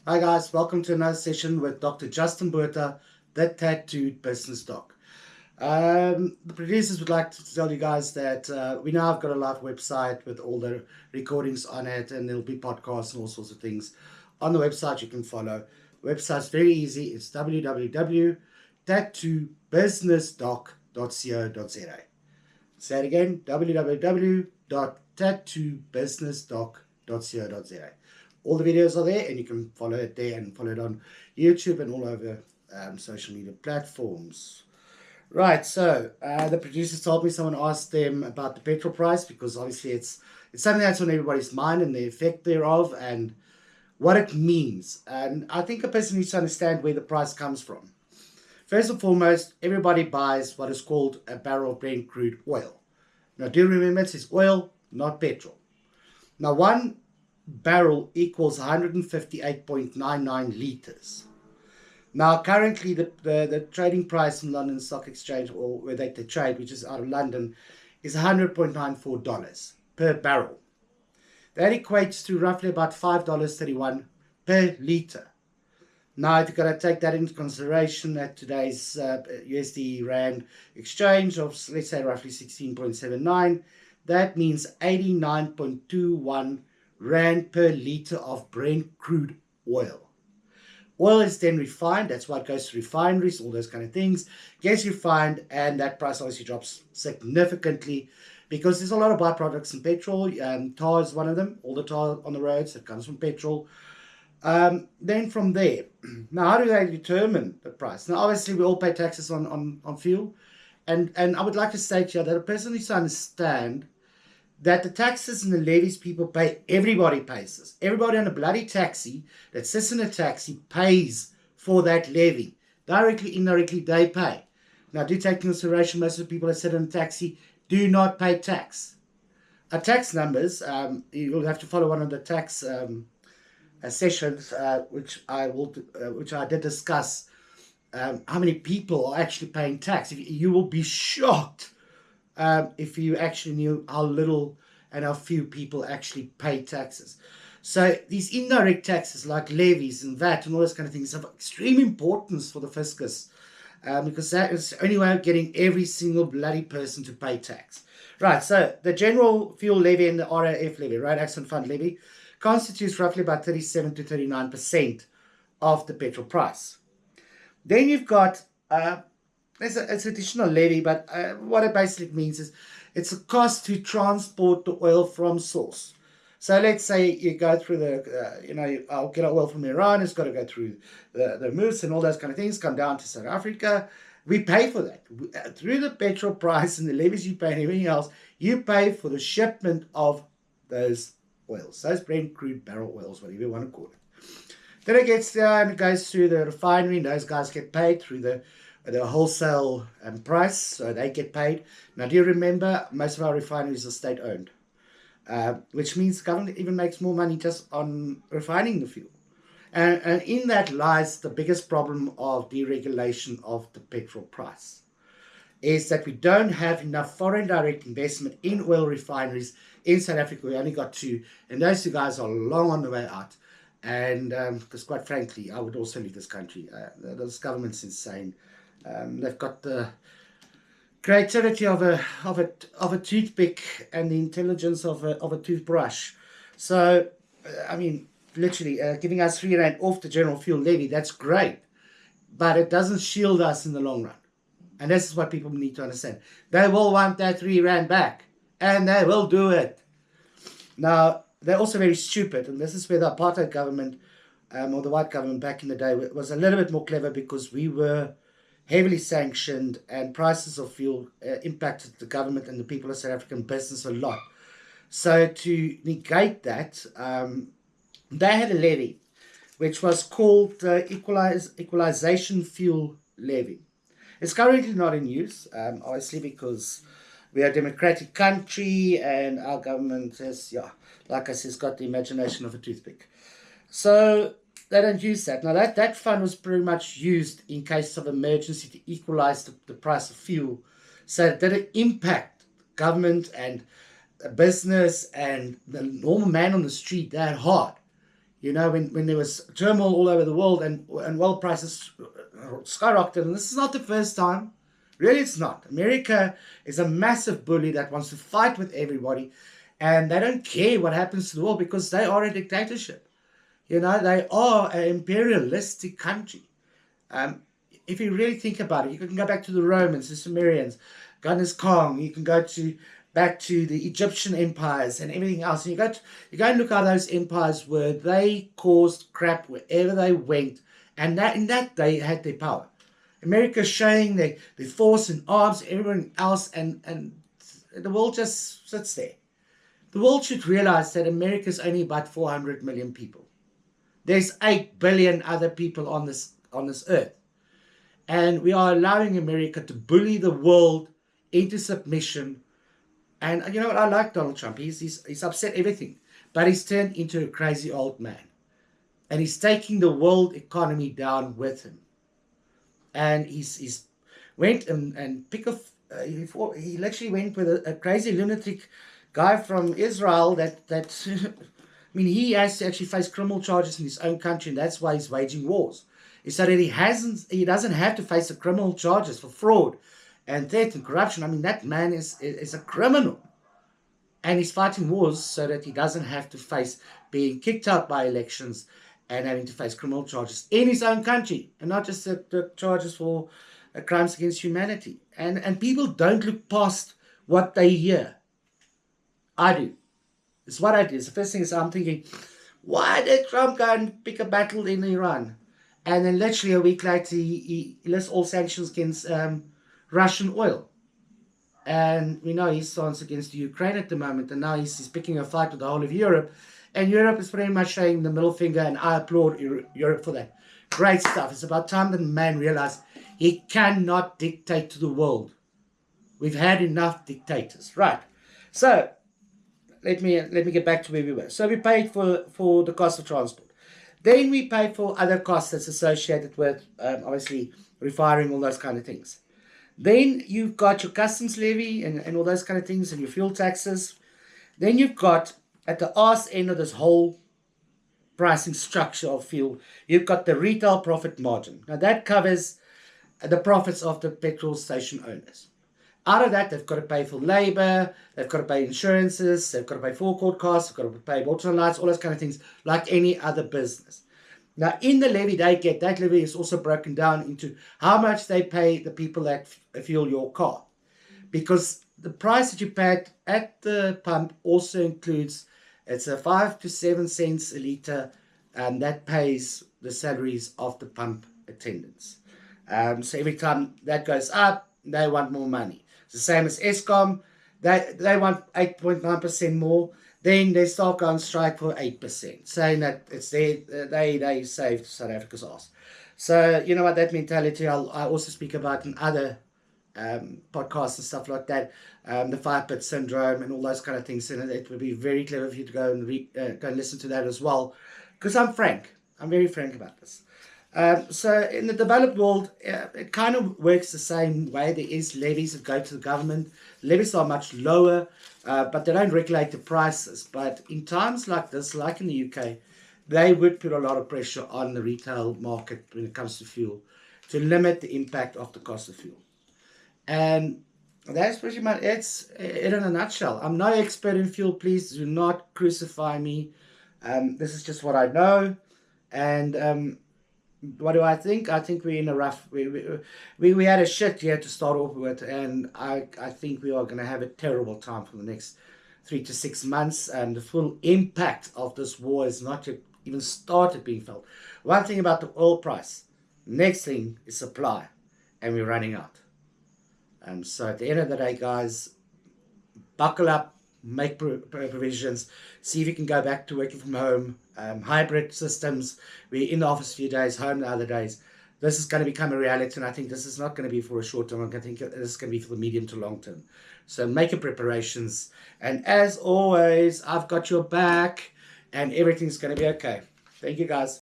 Hi guys, welcome to another session with Dr. Justin Buerta, the Tattooed Business Doc. The producers would like to tell you guys that we now have got a live website with all the recordings on it, and there'll be podcasts and all sorts of things on the website you can follow. The website's very easy. It's www.tattoobusinessdoc.co.za. Say it again, www.tattoobusinessdoc.co.za. All the videos are there, and you can follow it there and follow it on YouTube and all over social media platforms. Right, so the producers told me someone asked them about the petrol price because obviously it's something that's on everybody's mind and the effect thereof and what it means. And I think a person needs to understand where the price comes from. First and foremost, everybody buys what is called a barrel of Brent crude oil. Now, do remember it says oil, not petrol. Now, one barrel equals 158.99 liters. Now, currently, the trading price in London Stock Exchange, or where they trade, which is out of London, is $100.94 per barrel. That equates to roughly about $5.31 per liter. Now, if you're going to take that into consideration at today's USD Rand exchange of, let's say, roughly 16.79, that means 89.21 Rand per liter of Brent crude oil. Oil is then refined. That's why it goes to refineries, all those kind of things. Gets refined, and that price obviously drops significantly because there's a lot of byproducts in petrol. Tar is one of them. All the tar on the roads that comes from petrol. Then from there, now how do they determine the price? Now, obviously, we all pay taxes on fuel. And I would like to state here that a person needs to understand that the taxes and the levies people pay, everybody pays this. Everybody on a bloody taxi that sits in a taxi pays for that levy. Directly, indirectly, they pay. Now, do take into consideration most of the people that sit in a taxi do not pay tax. Tax numbers, you'll have to follow one of the tax sessions, which I did discuss. How many people are actually paying tax? You will be shocked if you actually knew how little and how few people actually pay taxes. So these indirect taxes like levies and VAT and all those kind of things have extreme importance for the fiscus because that is the only way of getting every single bloody person to pay tax. Right, so the general fuel levy and the RAF levy, Road Accident Fund levy, constitutes roughly about 37 to 39% of the petrol price. Then you've got it's an additional levy, but what it basically means is it's a cost to transport the oil from source. So let's say you go through I'll get oil from Iran, it's got to go through the Moose and all those kind of things, come down to South Africa. We pay for that. Through the petrol price and the levies you pay and everything else, you pay for the shipment of those oils, those Brent crude barrel oils, whatever you want to call it. Then it gets there and it goes through the refinery, and those guys get paid through the wholesale price, so they get paid. Now, do you remember most of our refineries are state-owned, which means the government even makes more money just on refining the fuel. And in that lies the biggest problem of deregulation of the petrol price, is that we don't have enough foreign direct investment in oil refineries in South Africa. We only got two, and those two guys are long on the way out. And because quite frankly, I would also leave this country. This government's insane. They've got the creativity of a toothpick and the intelligence of a toothbrush. So, I mean, literally giving us R3 off the general fuel levy, that's great, but it doesn't shield us in the long run. And this is what people need to understand. They will want that R3 back, and they will do it. Now, they're also very stupid, and this is where the apartheid government, or the white government back in the day, was a little bit more clever, because we were heavily sanctioned, and prices of fuel impacted the government and the people of South African business a lot. So to negate that, they had a levy which was called the Equalization Fuel Levy. It's currently not in use, obviously, because we are a democratic country and our government has, like I said, got the imagination of a toothpick. So they don't use that. Now, that fund was pretty much used in case of emergency to equalize the price of fuel, so it didn't impact government and business and the normal man on the street that hard. You know, when there was turmoil all over the world and oil prices skyrocketed, and this is not the first time. Really, it's not. America is a massive bully that wants to fight with everybody, and they don't care what happens to the world because they are a dictatorship. You know, they are an imperialistic country. Um, if you really think about it, you can go back to the Romans, the Sumerians, Genghis Khan. You can go to back to the Egyptian empires and everything else. And you go and look how those empires were. They caused crap wherever they went, and that in that they had their power. America showing their force and arms, everyone else, and the world just sits there. The world should realize that America is only about 400 million people. There's 8 billion other people on this earth. And we are allowing America to bully the world into submission. And you know what? I like Donald Trump. He's upset everything. But he's turned into a crazy old man. And he's taking the world economy down with him. And he's went and pick off. He literally went with a crazy lunatic guy from Israel that I mean, he has to actually face criminal charges in his own country, and that's why he's waging wars. Is so that he doesn't have to face the criminal charges for fraud and theft and corruption. I mean, that man is a criminal. And he's fighting wars so that he doesn't have to face being kicked out by elections and having to face criminal charges in his own country, and not just the charges for crimes against humanity. And people don't look past what they hear. I do. It's what I do. It's the first thing is I'm thinking, why did Trump go and pick a battle in Iran? And then literally a week later, he lists all sanctions against Russian oil. And we know he stands against the Ukraine at the moment, and now he's picking a fight with the whole of Europe. And Europe is pretty much showing the middle finger, and I applaud Europe for that. Great stuff. It's about time that man realized he cannot dictate to the world. We've had enough dictators. Right. So let me get back to where we were. So we paid for the cost of transport. Then we paid for other costs that's associated with, obviously, refiring, all those kind of things. Then you've got your customs levy and all those kind of things, and your fuel taxes. Then you've got, at the arse end of this whole pricing structure of fuel, you've got the retail profit margin. Now that covers the profits of the petrol station owners. Out of that, they've got to pay for labor, they've got to pay insurances, they've got to pay forecourt costs, they've got to pay water and lights, all those kind of things, like any other business. Now, in the levy they get, that levy is also broken down into how much they pay the people that fuel your car. Because the price that you pay at the pump also includes, it's a 5 to 7 cents a litre, and that pays the salaries of the pump attendants. So every time that goes up, they want more money. It's the same as Eskom. They want 8.9% more. Then they start going strike for 8%, saying that it's they saved South Africa's ass. So you know what, that mentality I also speak about in other podcasts and stuff like that, the 5-pit syndrome and all those kind of things. And it would be very clever for you to go and listen to that as well, because I'm very frank about this. So in the developed world, it kind of works the same way. There is levies that go to the government. Levies are much lower, but they don't regulate the prices. But in times like this, like in the UK, they would put a lot of pressure on the retail market when it comes to fuel to limit the impact of the cost of fuel. And that's pretty much it in a nutshell. I'm no expert in fuel. Please do not crucify me. This is just what I know. And what do I think? I think we're in a rough... We had a shit year to start off with, and I think we are going to have a terrible time for the next 3 to 6 months. And the full impact of this war is not yet even started being felt. One thing about the oil price. Next thing is supply, and we're running out. So at the end of the day, guys, buckle up, make provisions, see if you can go back to working from home, hybrid systems. We're in the office a few days, home the other days. This is going to become a reality, and I think this is not going to be for a short term. I think this is going to be for the medium to long term. So make your preparations, and as always, I've got your back, and everything's going to be okay. Thank you, guys.